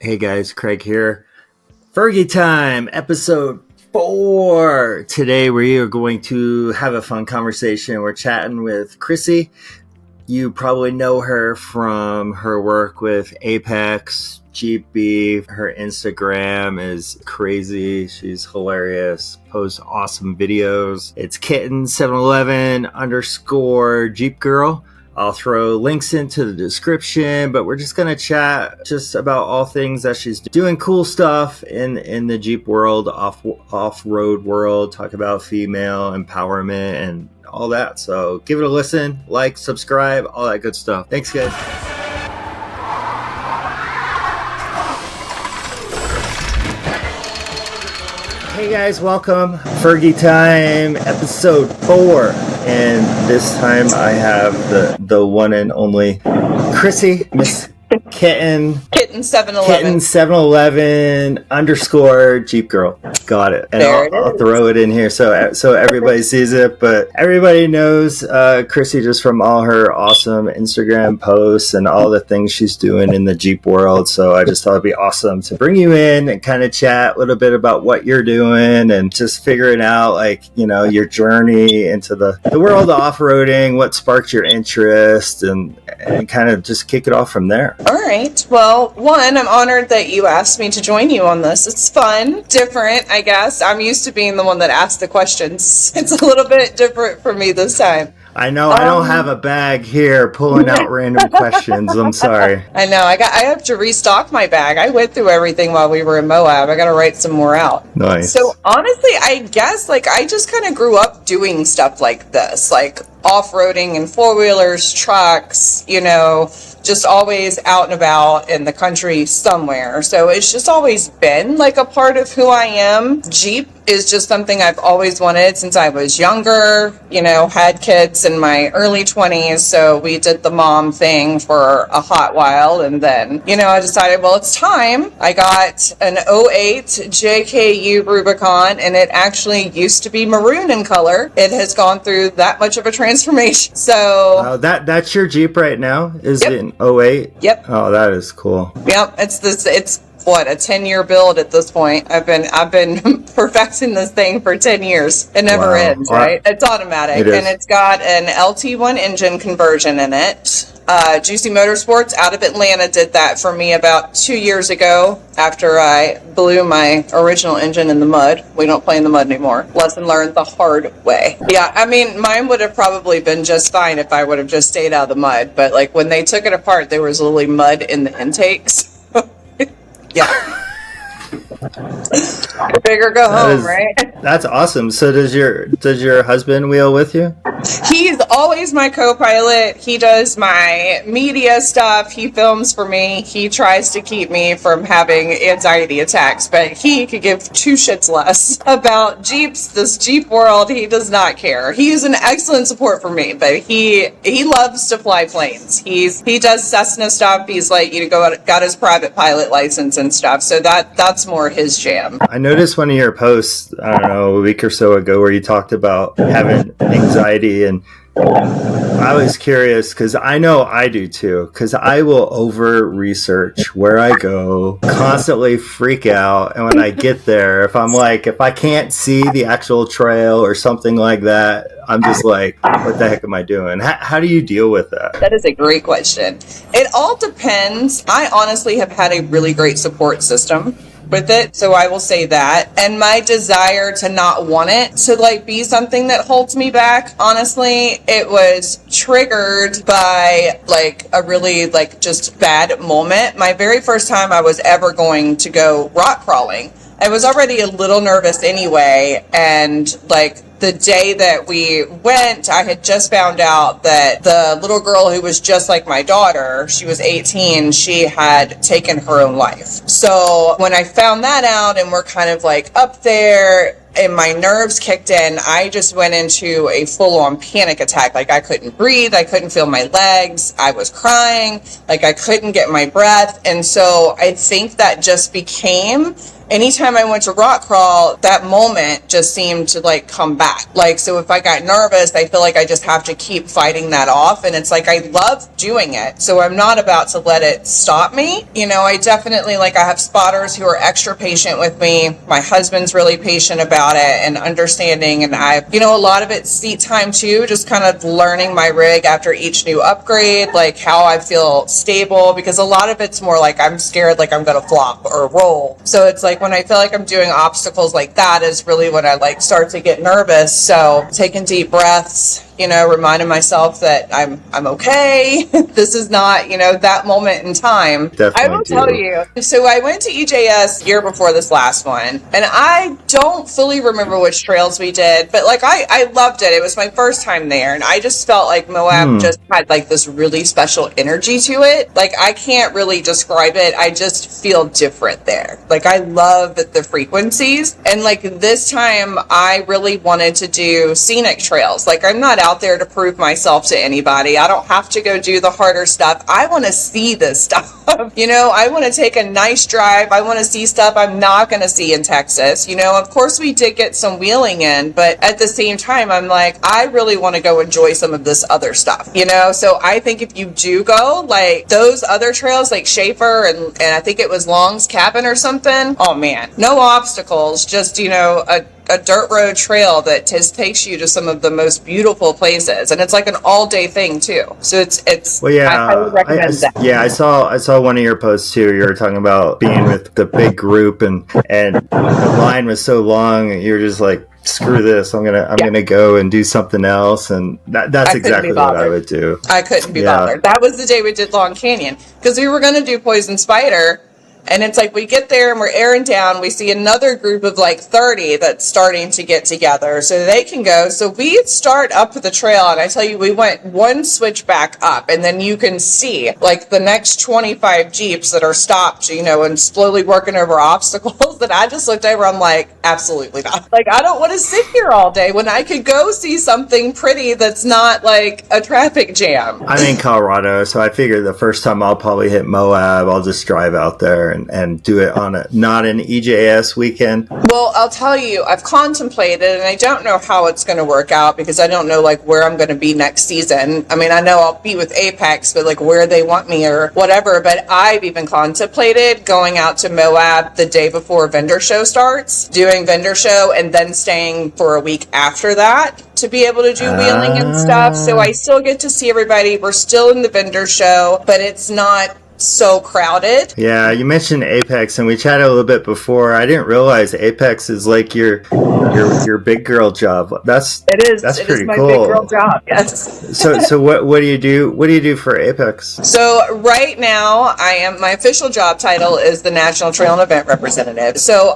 Hey guys, Craig here. Fergie Time, episode 4. Today we are going to have a fun conversation. We're chatting with Chrissy. You probably know her from her work with Apex, Jeep Beef. Her Instagram is crazy. She's hilarious. Posts awesome videos. It's kitten711 _ Jeep Girl. I'll throw links into the description, but we're just going to chat just about all things that she's doing, cool stuff in the Jeep world, off-road world, talk about female empowerment and all that. So give it a listen, like, subscribe, all that good stuff. Thanks, guys. Hey guys, welcome. Fergie Time, episode 4. And this time I have the one and only Chrissy, Miss Kitten711 _ Jeep Girl. Got it. And I'll throw it in here so everybody sees it. But everybody knows Chrissy just from all her awesome Instagram posts and all the things she's doing in the Jeep world. So I just thought it'd be awesome to bring you in and kind of chat a little bit about what you're doing and just figuring out, like, you know, your journey into the world of off-roading, what sparked your interest, and kind of just kick it off from there. All right. Well, one, I'm honored that you asked me to join you on this. It's fun, different, I guess. I'm used to being the one that asks the questions. It's a little bit different for me this time. I know I don't have a bag here pulling out random questions. I'm sorry. I know. I have to restock my bag. I went through everything while we were in Moab. I got to write some more out. Nice. So honestly, I guess I just kind of grew up doing stuff like this, like off-roading and four-wheelers, trucks, just always out and about in the country somewhere. So it's just always been like a part of who I am. Jeep is just something I've always wanted since I was younger, had kids in my early 20s. So we did the mom thing for a hot while. And then, I decided, well, it's time. I got an '08 JKU Rubicon, and it actually used to be maroon in color. It has gone through that much of a transformation. So that's your Jeep right now? Is Yep. it an '08? Yep. Oh, that is cool. Yep. It's what, a 10-year build at this point. I've been perfecting this thing for 10 years. It never ends, right? It's automatic, and it's got an LT1 engine conversion in it. Juicy Motorsports out of Atlanta did that for me about 2 years ago after I blew my original engine in the mud. We don't play in the mud anymore. Lesson learned the hard way. Yeah, I mean, mine would have probably been just fine if I would have just stayed out of the mud. But when they took it apart, there was literally mud in the intakes. Yeah. Bigger go home, right? That's awesome. So does your husband wheel with you? He's always my co-pilot. He does my media stuff. He films for me. He tries to keep me from having anxiety attacks, but he could give two shits less about Jeeps, this Jeep world. He does not care. He's an excellent support for me, but he loves to fly planes. He does Cessna stuff. He's got his private pilot license and stuff. So that's more his jam. I noticed one of your posts, I don't know, a week or so ago, where you talked about having anxiety, and I was curious because I know I do too, because I will over research where I go, constantly freak out, and when I get there, if I can't see the actual trail or something like that, I'm just like, what the heck am I doing? How do you deal with that? That is a great question. It all depends. I honestly have had a really great support system with it, so I will say that. And my desire to not want it to be something that holds me back, honestly, it was triggered by a really just bad moment. My very first time I was ever going to go rock crawling, I was already a little nervous anyway, and the day that we went, I had just found out that the little girl who was just like my daughter, she was 18, she had taken her own life. So when I found that out and we're kind of up there and my nerves kicked in, I just went into a full-on panic attack. I couldn't breathe, I couldn't feel my legs, I was crying, I couldn't get my breath. And so I think that just became, anytime I went to rock crawl, that moment just seemed to come back. that. Like, so if I got nervous, I feel like I just have to keep fighting that off. And it's like, I love doing it. So I'm not about to let it stop me. You know, I definitely, like, I have spotters who are extra patient with me. My husband's really patient about it and understanding. And you know, a lot of it's seat time too, just kind of learning my rig after each new upgrade, like how I feel stable, because a lot of it's more like I'm scared, like I'm going to flop or roll. So it's like when I feel like I'm doing obstacles like that is really when I like start to get nervous. So taking deep breaths, you know, reminding myself that I'm okay. This is not, you know, that moment in time. Definitely I will tell you. So I went to EJS year before this last one, and I don't fully remember which trails we did, but like I loved it. It was my first time there, and I just felt like Moab just had like this really special energy to it. Like I can't really describe it. I just feel different there. Like I love the frequencies, and like this time I really wanted to do scenic trails. Like I'm not out there to prove myself to anybody. I don't have to go do the harder stuff. I want to see this stuff. You know, I want to take a nice drive. I want to see stuff I'm not going to see in Texas. You know, of course we did get some wheeling in, but at the same time, I'm like, I really want to go enjoy some of this other stuff, you know? So I think if you do go, like those other trails, like Schaefer and I think it was Long's Cabin or something. Oh man, no obstacles, just, you know, a dirt road trail that just takes you to some of the most beautiful places, and it's like an all-day thing too. So it's well, yeah, I highly recommend that. Yeah, I saw one of your posts too. You were talking about being with the big group, and the line was so long, you're just like, screw this, I'm gonna go and do something else, and that's exactly what I would do. I couldn't be bothered. That was the day we did Long Canyon, because we were going to do Poison Spider. And it's like we get there and we're airing down. We see another group of like 30 that's starting to get together so they can go. So we start up the trail, and I tell you, we went one switch back up, and then you can see like the next 25 Jeeps that are stopped, you know, and slowly working over obstacles. And I just looked over, I'm like, absolutely not. Like, I don't want to sit here all day when I could go see something pretty that's not like a traffic jam. I'm in Colorado, so I figure the first time I'll probably hit Moab, I'll just drive out there and do it on not an EJS weekend. Well, I'll tell you, I've contemplated, and I don't know how it's going to work out because I don't know like where I'm going to be next season. I mean, I know I'll be with Apex, but like where they want me or whatever. But I've even contemplated going out to Moab the day before vendor show starts, doing vendor show, and then staying for a week after that to be able to do wheeling and stuff. So I still get to see everybody. We're still in the vendor show, but it's not so crowded. Yeah, you mentioned Apex, and we chatted a little bit before. I didn't realize Apex is like your big girl job. That's pretty my cool. Big girl job. Yes. So what do you do? What do you do for Apex? So right now, my official job title is the National Trail and Event Representative. So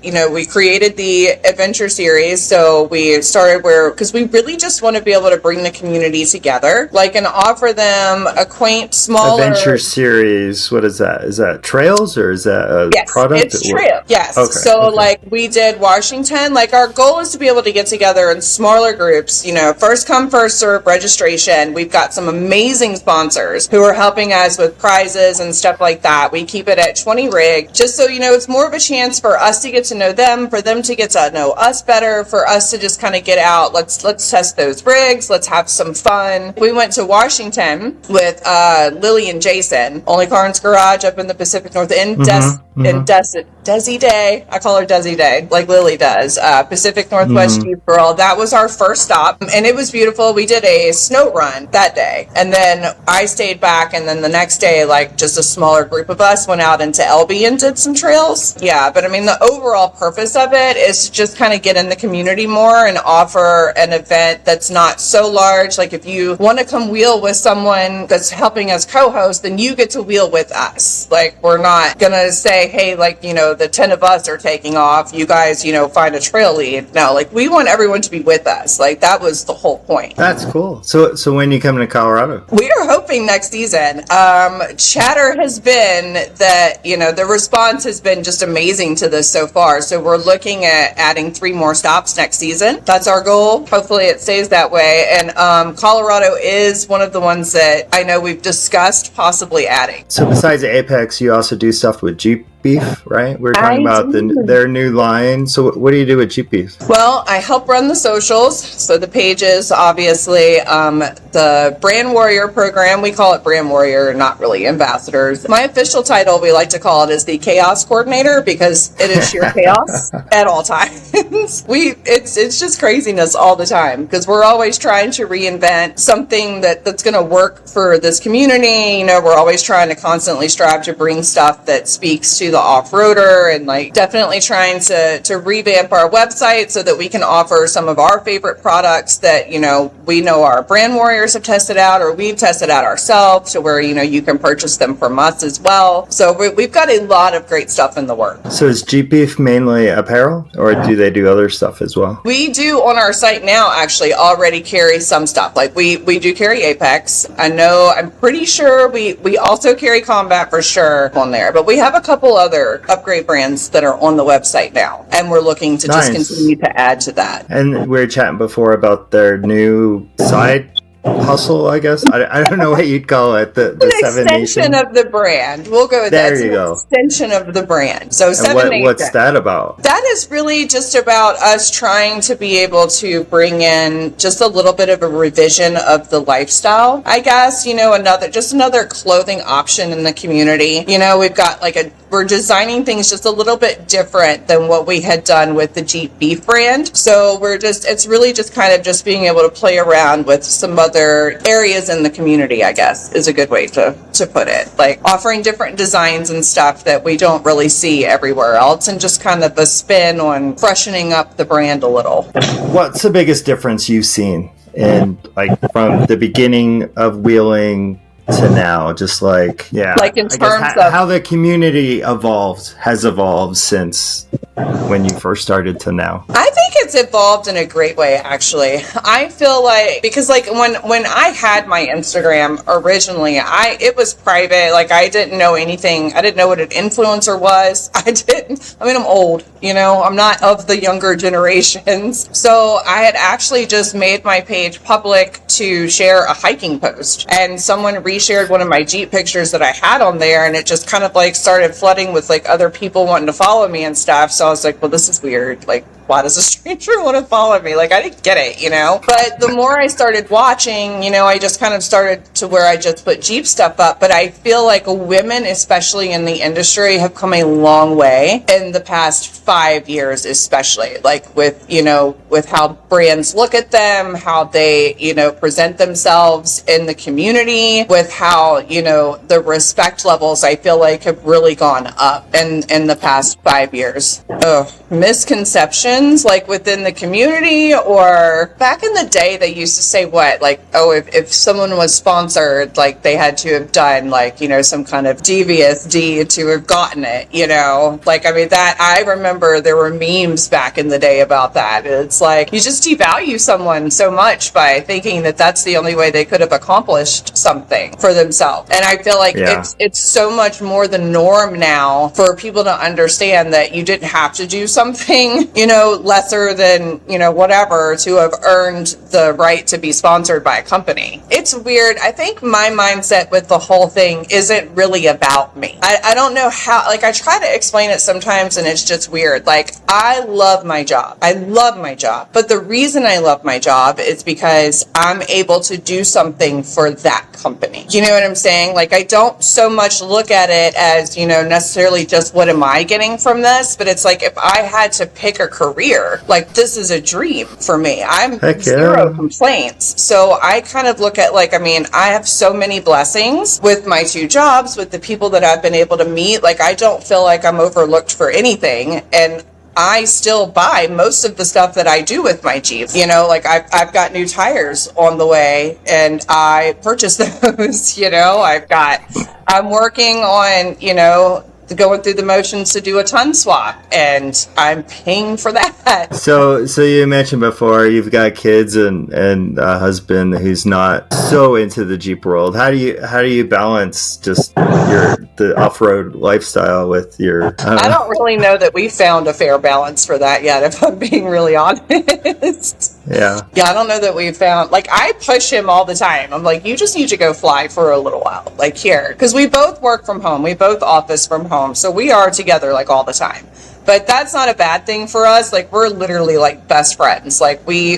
we created the adventure series. So we started because we really just want to be able to bring the community together, like, and offer them a quaint, smaller adventure series. What is that? Is that trails or is that a product? It's trail. Yes. Okay. So like we did Washington. Like our goal is to be able to get together in smaller groups. You know, first come, first serve registration. We've got some amazing sponsors who are helping us with prizes and stuff like that. We keep it at 20 rig, just so you know, it's more of a chance for us to get to know them, for them to get to know us better, for us to just kind of get out. Let's test those rigs. Let's have some fun. We went to Washington with Lily and Jason. Only Carnes Garage up in the Pacific Northwest. Desi Day. I call her Desi Day, like Lily does. Pacific Northwest Jeep Girl. That was our first stop, and it was beautiful. We did a snow run that day, and then I stayed back, and then the next day, like just a smaller group of us went out into LB and did some trails. Yeah, but I mean, the overall purpose of it is to just kind of get in the community more and offer an event that's not so large. Like if you want to come wheel with someone that's helping us co-host, then you get to wheel with us. Like we're not gonna say, hey, like, you know, the 10 of us are taking off, you guys, you know, find a trail lead. No, like we want everyone to be with us. Like that was the whole point. That's cool. So when you come to Colorado? We are hoping next season. Chatter has been that, you know, the response has been just amazing to this so far. So we're looking at adding 3 more stops next season. That's our goal. Hopefully it stays that way. And Colorado is one of the ones that I know we've discussed possibly adding. So besides Apex, you also do stuff with Jeep Beef, right? We were talking I about do. their new line. So what do you do with Jeep Beef? Well, I help run the socials, so the pages, obviously, the Brand Warrior program, we call it Brand Warrior, not really ambassadors. My official title, we like to call it, is the Chaos Coordinator, because it is sheer chaos at all times. It's just craziness all the time, because we're always trying to reinvent something that's going to work for this community. You know, we're always trying to constantly strive to bring stuff that speaks to the off-roader, and like definitely trying to revamp our website so that we can offer some of our favorite products that, you know, we know our brand warriors have tested out, or we've tested out ourselves, to where, you know, you can purchase them from us as well. So we've got a lot of great stuff in the works. So is Jeep Beef mainly apparel, or do they do other stuff as well? We do on our site now actually already carry some stuff. Like we do carry Apex. I'm pretty sure we also carry Combat for sure on there, but we have a couple other upgrade brands that are on the website now, and we're looking to just continue to add to that. And we were chatting before about their new side hustle, I guess. I don't know what you'd call it. The Seven extension Nation of the brand. We'll go with there that. It's you an go. Extension of the brand. So Seven Nation. What's that about? That is really just about us trying to be able to bring in just a little bit of a revision of the lifestyle, I guess. You know, another clothing option in the community. You know, we've got we're designing things just a little bit different than what we had done with the Jeep Beef brand. So it's really just kind of just being able to play around with some other areas in the community, I guess, is a good way to put it. Like offering different designs and stuff that we don't really see everywhere else, and just kind of a spin on freshening up the brand a little. What's the biggest difference you've seen in, like, from the beginning of Wheeling to now? Just like in terms of how the community has evolved since when you first started to now. I think it's evolved in a great way, actually. I feel like, because like when I had my Instagram originally, it was private. Like I didn't know anything. I didn't know what an influencer was. I'm old, you know, I'm not of the younger generations. So I had actually just made my page public to share a hiking post, and someone reshared one of my Jeep pictures that I had on there, and it just kind of like started flooding with like other people wanting to follow me and stuff. So I was like, well, this is weird. Like, why does a stranger want to follow me? Like, I didn't get it, you know? But the more I started watching, you know, I just kind of started to where I just put Jeep stuff up. But I feel like women, especially in the industry, have come a long way in the past 5 years, especially like with how brands look at them, how they, you know, present themselves in the community, with how, you know, the respect levels, I feel like, have really gone up in the past 5 years. Misconceptions like within the community, or back in the day they used to say if someone was sponsored, like they had to have done like, you know, some kind of devious deed to have gotten it, you know. Like, I mean, that I remember there were memes back in the day about that. It's like you just devalue someone so much by thinking that that's the only way they could have accomplished something for themselves. And I feel like it's so much more the norm now for people to understand that you didn't have to do something, you know, lesser than, you know, whatever, to have earned the right to be sponsored by a company. It's weird. I think my mindset with the whole thing isn't really about me. I don't know how, like, I try to explain it sometimes and it's just weird. Like, I love my job. I love my job. But the reason I love my job is because I'm able to do something for that company. You know what I'm saying? Like, I don't so much look at it as, you know, necessarily just what am I getting from this, but it's like if I had to pick a career, like, this is a dream for me. I'm zero complaints. So I kind of look at, like, I mean, I have so many blessings with my 2 jobs, with the people that I've been able to meet. Like, I don't feel like I'm overlooked for anything. And I still buy most of the stuff that I do with my Jeep. You know, like I've got new tires on the way and I purchase those, you know. I'm working on, you know, going through the motions to do a ton swap, and I'm paying for that. So you mentioned before you've got kids and a husband who's not so into the Jeep world. How do you balance just the off-road lifestyle with your? I don't really know that we found a fair balance for that yet, if I'm being really honest. Yeah. Yeah, I don't know that we've found, like, I push him all the time. I'm like, you just need to go fly for a little while, like, here. Because we both work from home. We both office from home. So we are together, like, all the time. But that's not a bad thing for us. Like, we're literally, like, best friends. Like, we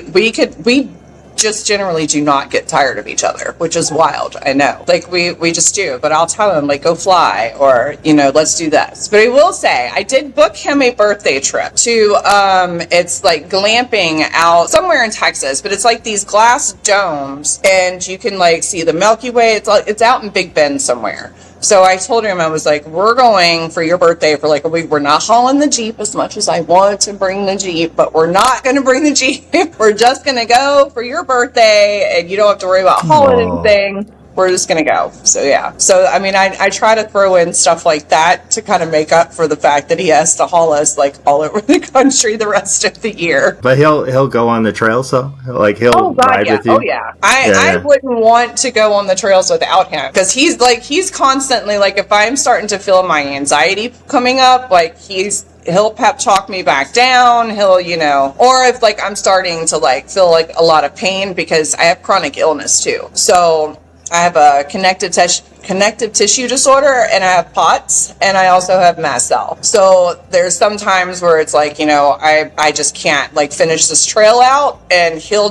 just generally do not get tired of each other, which is wild. I know, like we just do. But I'll tell him, like, go fly, or let's do this. But I will say, I did book him a birthday trip to it's like glamping out somewhere in Texas, but it's like these glass domes, and you can like see the Milky Way. It's out in Big Bend somewhere. So I told him, I was like, we're going for your birthday for like a week. We're not hauling the Jeep as much as I want to bring the Jeep, but we're not going to bring the Jeep. We're just going to go for your birthday, and you don't have to worry about hauling anything. We're just going to go. So, yeah. So, I mean, I try to throw in stuff like that to kind of make up for the fact that he has to haul us like all over the country the rest of the year. But he'll go on the trails, though? Like, he'll ride with you? Oh, yeah. I wouldn't want to go on the trails without him, because he's constantly, like, if I'm starting to feel my anxiety coming up, like, he'll pep talk me back down. He'll, or if like I'm starting to like feel like a lot of pain, because I have chronic illness too. So I have a connective tissue disorder, and I have POTS, and I also have mast cell. So there's some times where it's like, I just can't like finish this trail out, and he'll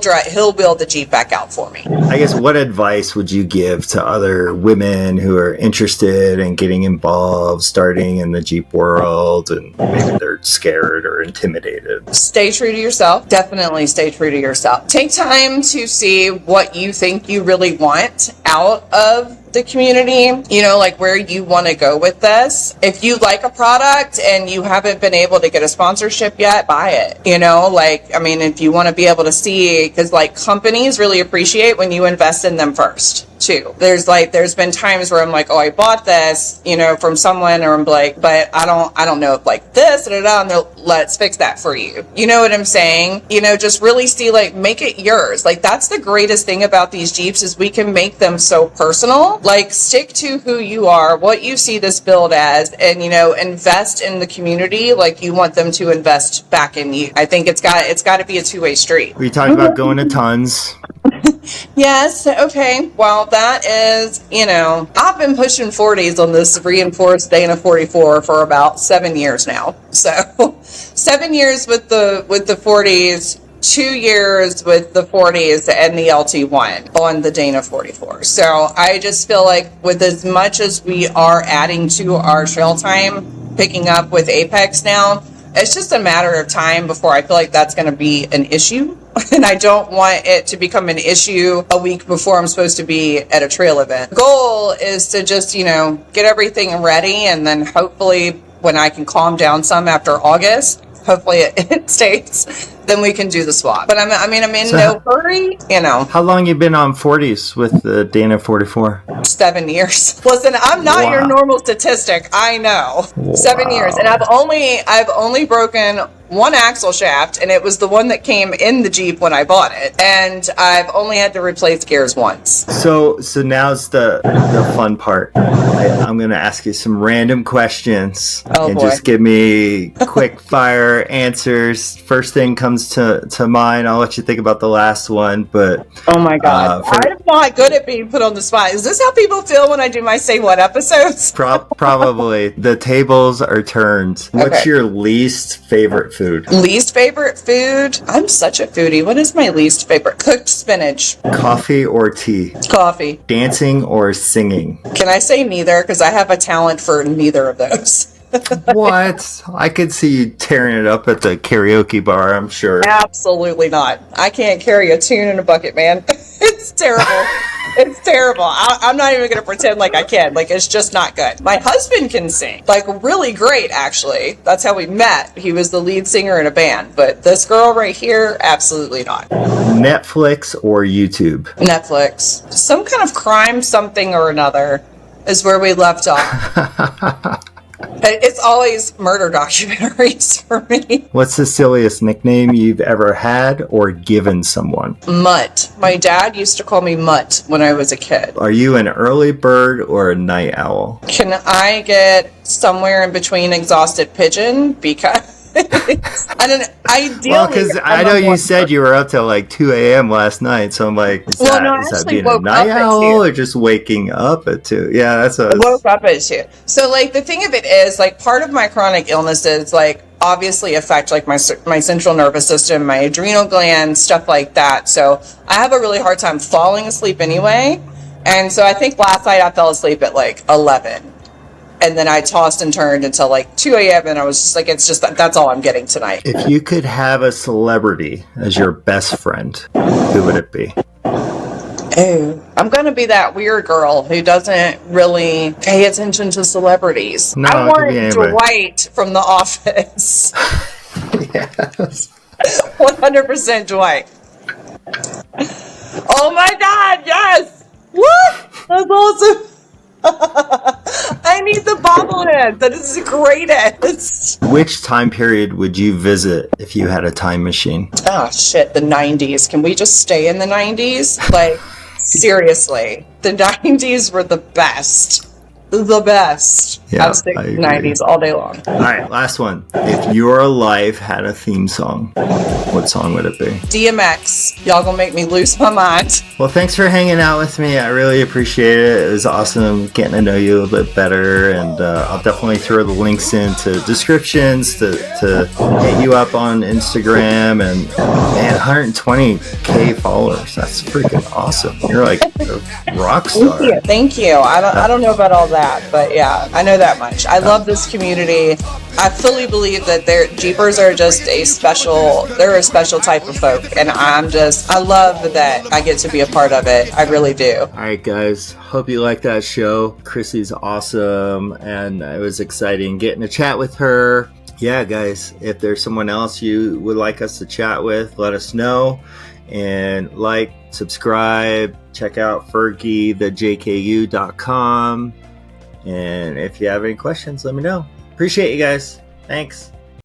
build the Jeep back out for me. I guess, what advice would you give to other women who are interested in getting involved, starting in the Jeep world, and maybe they're scared or intimidated? Stay true to yourself. Definitely stay true to yourself. Take time to see what you think you really want out of the community, like where you want to go with this. If you like a product and you haven't been able to get a sponsorship yet, buy it. If you want to be able to see, because like companies really appreciate when you invest in them first too. There's been times where I'm like, oh, I bought this, from someone, or I'm like, but I don't know if like this, and let's fix that for you. You know what I'm saying? Just really see, like, make it yours. Like, that's the greatest thing about these Jeeps, is we can make them so personal. Like, stick to who you are, what you see this build as, and, invest in the community like you want them to invest back in you. I think it's got to be a two-way street. We talked about going to tons. Yes. Okay. Well, that is, I've been pushing 40s on this reinforced Dana 44 for about 7 years now. So 7 years with the 40s, 2 years with the 40s and the LT1 on the Dana 44. So I just feel like with as much as we are adding to our trail time, picking up with Apex now, it's just a matter of time before I feel like that's going to be an issue. And I don't want it to become an issue a week before I'm supposed to be at a trail event. The goal is to just, get everything ready, and then hopefully when I can calm down some after August, hopefully it stays, then we can do the swap. But I'm in no hurry, How long you been on 40s with the Dana 44? 7 years. Listen, I'm not your normal statistic. I know. Wow. 7 years. And I've only broken one axle shaft, and it was the one that came in the Jeep when I bought it. And I've only had to replace gears once. So now's the fun part. I'm going to ask you some random questions. And just give me quick fire answers. First thing comes to mind. I'll let you think about the last one. But oh my God, I'm not good at being put on the spot. Is this how people feel when I do my Say What episodes? Probably. The tables are turned. What's your least favorite food? Least favorite food? I'm such a foodie. What is my least favorite? Cooked spinach. Coffee or tea? Coffee. Dancing or singing? Can I say neither? Because I have a talent for neither of those. What? I could see you tearing it up at the karaoke bar, I'm sure. Absolutely not. I can't carry a tune in a bucket, man. It's terrible. It's terrible. I'm not even going to pretend like I can. Like, it's just not good. My husband can sing. Like, really great, actually. That's how we met. He was the lead singer in a band. But this girl right here, absolutely not. Netflix or YouTube? Netflix. Some kind of crime something or another is where we left off. It's always murder documentaries for me. What's the silliest nickname you've ever had or given someone? Mutt. My dad used to call me Mutt when I was a kid. Are you an early bird or a night owl? Can I get somewhere in between exhausted pigeon? Because I don't know. Ideally, Well, because I know you said you were up till like 2 a.m. last night, so I'm like, is that being a night owl or just waking up at 2? Yeah, that's what I woke up at 2. So like the thing of it is, like, part of my chronic illnesses like obviously affect like my central nervous system, my adrenal glands, stuff like that. So I have a really hard time falling asleep anyway. And so I think last night I fell asleep at like 11. And then I tossed and turned until like 2 a.m. and I was just like, it's just that's all I'm getting tonight. If you could have a celebrity as your best friend, who would it be? Oh, I'm going to be that weird girl who doesn't really pay attention to celebrities. No, I want Dwight from The Office. Yes. 100% Dwight. Oh my God, yes! What? That's awesome. I need the bobblehead. That is the greatest. Which time period would you visit if you had a time machine? Oh shit, the 90s. Can we just stay in the 90s? Like, seriously, the 90s were the best. The best. Yeah, I'd stick 90s all day long. All right, last one. If your life had a theme song, what song would it be? DMX. Y'all gonna make me lose my mind. Well, thanks for hanging out with me. I really appreciate it. It was awesome getting to know you a little bit better, and I'll definitely throw the links into descriptions to hit you up on Instagram. And man, 120K followers. That's freaking awesome. You're like a rock star. Thank you. I don't know about all that, but yeah, I know that much. I love this community. I fully believe that Jeepers are just they're a special type of folk, and I love that I get to be a part of it. I really do. All right, guys. Hope you like that show. Chrissy's awesome, and it was exciting getting to chat with her. Yeah, guys, if there's someone else you would like us to chat with, let us know. And subscribe, check out fergiethejku.com. And if you have any questions, let me know. Appreciate you guys. Thanks.